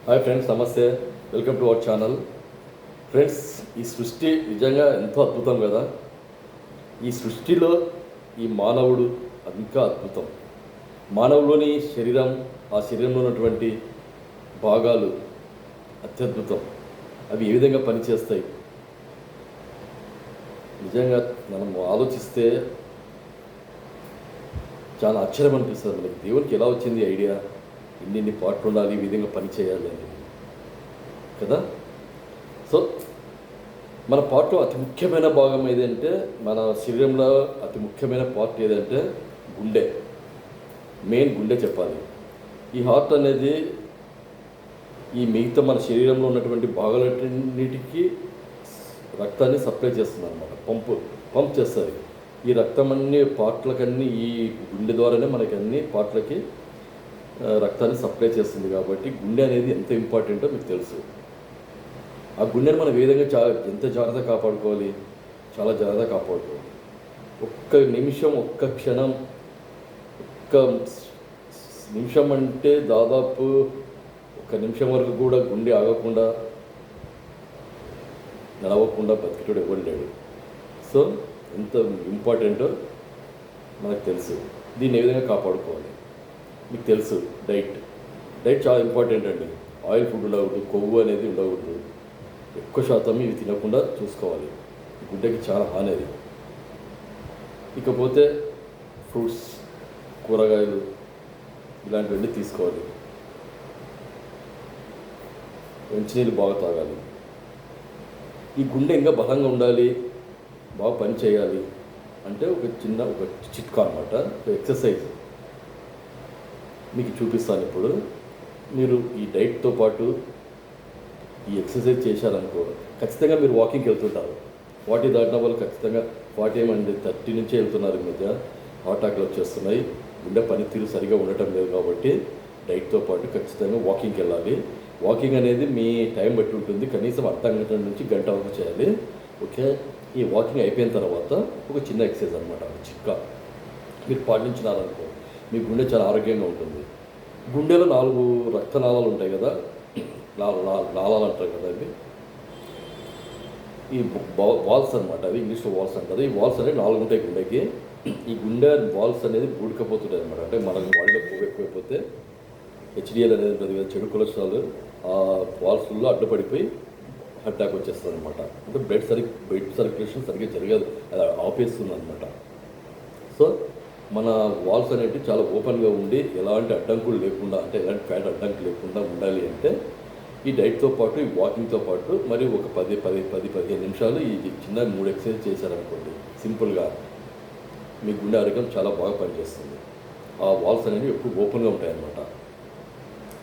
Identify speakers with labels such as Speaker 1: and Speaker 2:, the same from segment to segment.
Speaker 1: Hi friends, నమస్తే. Welcome to our channel. Friends, ఈ సృష్టి నిజంగా ఎంతో అద్భుతం కదా. ఈ సృష్టిలో ఈ మానవుడు ఇంకా అద్భుతం. మానవులోని శరీరం, ఆ శరీరంలో ఉన్నటువంటి భాగాలు అత్యద్భుతం. అవి ఏ విధంగా పనిచేస్తాయి నిజంగా మనం ఆలోచిస్తే చాలా ఆశ్చర్యం అనిపిస్తుంది. మనకి దేవునికి ఎలా వచ్చింది ఐడియా, ఇన్ని పాటలు ఉండాలి, ఈ విధంగా పని చేయాలి అనేది కదా. సో మన పాటలో అతి ముఖ్యమైన భాగం ఏదంటే, మన శరీరంలో అతి ముఖ్యమైన పార్ట్ ఏదంటే గుండె. మెయిన్ గుండె చెప్పాలి. ఈ హార్ట్ అనేది ఈ మిగతా మన శరీరంలో ఉన్నటువంటి భాగాలన్నిటికీ రక్తాన్ని సప్లై చేస్తుంది అన్నమాట. పంప్ చేస్తుంది. ఈ రక్తం అన్ని పార్ట్లకన్నీ ఈ గుండె ద్వారానే మనకి అన్ని పార్ట్లకి రక్తాన్ని సప్లై చేస్తుంది. కాబట్టి గుండె అనేది ఎంత ఇంపార్టెంటో మీకు తెలుసు. ఆ గుండెని మనం ఏ విధంగా ఎంత జాగ్రత్తగా కాపాడుకోవాలి, చాలా జాగ్రత్తగా కాపాడుకోవాలి. ఒక్క నిమిషం, ఒక్క క్షణం, ఒక్క నిమిషం అంటే దాదాపు ఒక్క నిమిషం వరకు కూడా గుండె ఆగకుండా నడవకుండా బతికేటోడు ఎవరు లేడు. సో ఎంత ఇంపార్టెంటో మనకు తెలుసు. దీన్ని ఏ విధంగా కాపాడుకోవాలి మీకు తెలుసు. డైట్ చాలా ఇంపార్టెంట్ అండి. ఆయిల్ ఫుడ్ ఉండకూడదు, కొవ్వు అనేది ఉండకూడదు. ఎక్కువ శాతం ఇవి తినకుండా చూసుకోవాలి. గుడ్డకి చాలా హాని అది. ఇకపోతే ఫ్రూట్స్, కూరగాయలు ఇలాంటివన్నీ తీసుకోవాలి. మంచినీళ్ళు బాగా తాగాలి. ఈ గుండె ఇంకా బలంగా ఉండాలి, బాగా పని చేయాలి అంటే ఒక చిట్కా అనమాట, ఎక్సర్సైజ్ మీకు చూపిస్తాను ఇప్పుడు. మీరు ఈ డైట్తో పాటు ఈ ఎక్సర్సైజ్ చేశారనుకో, ఖచ్చితంగా మీరు వాకింగ్కి వెళ్తుంటారు. 40 దాటిన వాళ్ళు ఖచ్చితంగా 40 ఏమండి 30 నుంచే వెళ్తున్నారు. ఈ మధ్య హార్ట్ అటాక్లు వచ్చేస్తున్నాయి. గుండె పనితీరు సరిగా ఉండటం లేదు. కాబట్టి డైట్తో పాటు ఖచ్చితంగా వాకింగ్కి వెళ్ళాలి. వాకింగ్ అనేది మీ టైం బట్టి ఉంటుంది. కనీసం అర్ధగంట నుంచి గంట వరకు చేయాలి. ఓకే. ఈ వాకింగ్ అయిపోయిన తర్వాత ఒక చిన్న ఎక్సర్సైజ్ అనమాట, ఒక చిట్కా మీరు పాటించినారనుకో, మీ గుండె చాలా ఆరోగ్యంగా ఉంటుంది. గుండెలో 4 రక్తనాళాలు ఉంటాయి కదా, నాళాలు అంటారు కదా. అవి ఈ వాల్స్ అనమాట. అవి ఇంగ్లీష్లో వాల్స్ అంటారు. ఈ వాల్స్ అనేవి 4 ఉంటాయి గుండెకి. ఈ గుండె వాల్స్ అనేది పూడికపోతుంటాయి అనమాట. అంటే మన బాడీలో కొవ్వు ఎక్కువైపోతే హెచ్డిఎల్ అనేది ఉంటుంది కదా, చెడు కొలెస్ట్రాల్, ఆ వాల్స్లో అడ్డుపడిపోయి అటాక్ వచ్చేస్తుంది అనమాట. అంటే బ్లడ్ సర్క్యులేషన్ సరిగ్గా జరగదు, అది ఆపేస్తుంది అనమాట. సో మన వాల్స్ అనేవి చాలా ఓపెన్గా ఉండి ఎలాంటి అడ్డంకులు లేకుండా, అంటే ఎలాంటి ఫ్యాట్ అడ్డంకులు లేకుండా ఉండాలి అంటే ఈ డైట్తో పాటు, ఈ వాకింగ్తో పాటు మరి ఒక 10-15 నిమిషాలు ఈ చిన్న 3 ఎక్సర్సైజ్ చేశారనుకోండి, సింపుల్గా మీ గుండె ఆరోగ్యం చాలా బాగా పనిచేస్తుంది. ఆ వాల్స్ అనేవి ఎప్పుడు ఓపెన్గా ఉంటాయన్నమాట.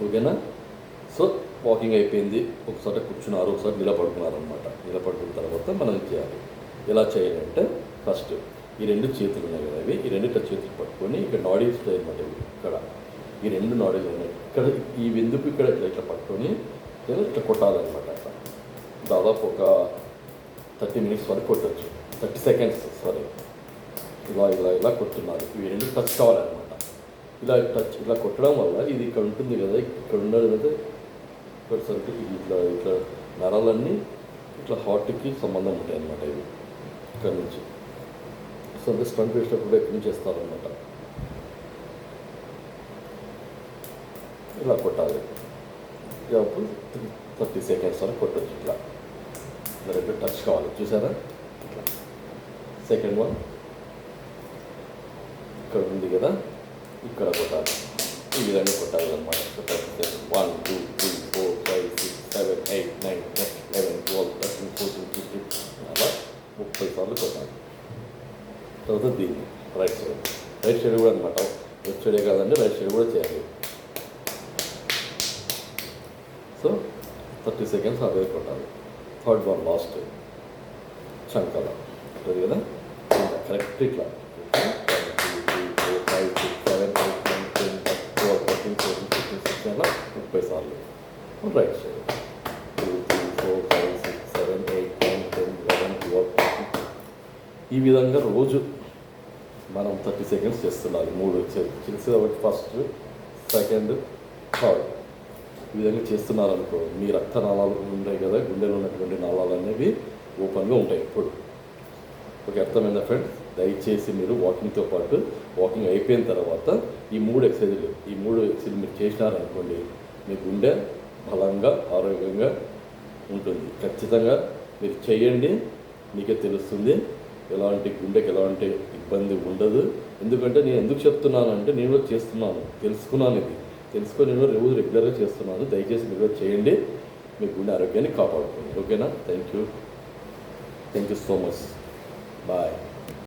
Speaker 1: ఓకేనా. సో వాకింగ్ అయిపోయింది, ఒకసారి కూర్చున్నారు, ఒకసారి నిలబడుకున్నారనమాట. నిలబడుకున్న తర్వాత మనం చేయాలి. ఎలా చేయాలి అంటే, ఫస్ట్ ఈ 2 చేతులు ఉన్నాయి కదా, అవి ఈ 2 చేతులు పట్టుకొని ఇక్కడ నాడీస్ అనమాట. ఇక్కడ ఈ 2 నాడీలు ఉన్నాయి. ఇక్కడ ఈ విందుకు ఇక్కడ ఇట్లా పట్టుకొని ఇట్లా కొట్టాలన్నమాట. అట్లా దాదాపు ఒక 30 మినిట్స్ వరకు కొట్టచ్చు, 30 సెకండ్స్ సారీ. ఇలా కొట్టున్నారు. ఇవి 2 టచ్ కావాలన్నమాట. ఇలా కొట్టడం వల్ల ఇది ఇక్కడ ఉంటుంది కదా, ఇక్కడ ఉన్నది ఇక్కడ సరికి ఇట్లా నరాలన్నీ ఇట్లా హార్ట్కి సంబంధం ఉంటాయి అన్నమాట. ఇవి ఇక్కడ నుంచి సో అంటే స్టంట్ వేసినప్పుడు ఎక్కడి నుంచి వేస్తారనమాట. ఇలా కొట్టాలి. అప్పుడు 30 సెకండ్స్ వరకు కొట్టచ్చు. ఇట్లా రెండు టచ్ కావాలి, చూసారా. ఇట్లా సెకండ్ వన్ ఇక్కడ ఉంది కదా, ఇక్కడ కొట్టాలి. ఈ విధంగా కొట్టాలి అనమాట. 1 2 3 4 5 6 7 8 9 10 11 12 13 14 15 అలా 30 సార్లు కొట్టాలి. తర్వాత దీన్ని రైట్ సైడ్ కూడా అనమాట. లెఫ్ట్ సైడే కాదండి, రైట్ సైడ్ కూడా చేయాలి. సో 30 సెకండ్స్ అదే కొట్టాలి. థర్డ్ వన్ లాస్ట్ చంకల ఉంటుంది కదా, కరెక్ట్ ఇట్లా 30 సార్లు రైట్ సైడ్. 2 3 4 5 6 7 8 9 10 11 12 13. ఈ విధంగా రోజు మనం 30 సెకండ్స్ చేస్తున్నారు. 3 చేసి కాబట్టి ఫస్ట్, సెకండ్, థర్డ్ ఈ విధంగా చేస్తున్నారనుకో మీ రక్తనాళాలు ఉంటాయి కదా, గుండెలో ఉన్నటువంటి నాళాలు అనేవి ఓపెన్గా ఉంటాయి ఎప్పుడు. ఓకే, అర్థమైందా ఫ్రెండ్స్? దయచేసి మీరు వాకింగ్తో పాటు వాకింగ్ అయిపోయిన తర్వాత ఈ 3 ఎక్సర్సైజులు మీరు చేసినారనుకోండి, మీ గుండె బలంగా ఆరోగ్యంగా ఉంటుంది. ఖచ్చితంగా మీరు చేయండి, మీకే తెలుస్తుంది. ఎలాంటి గుండెకి ఎలాంటి ఇబ్బంది ఉండదు. ఎందుకంటే నేను ఎందుకు చెప్తున్నానంటే నేను కూడా చేస్తున్నాను, తెలుసుకున్నాను. ఇది తెలుసుకొని నేను రోజు రెగ్యులర్గా చేస్తున్నాను. దయచేసి మీరు కూడా చేయండి, మీ గుండె ఆరోగ్యాన్ని కాపాడుకోండి. ఓకేనా? Thank you so much. Bye.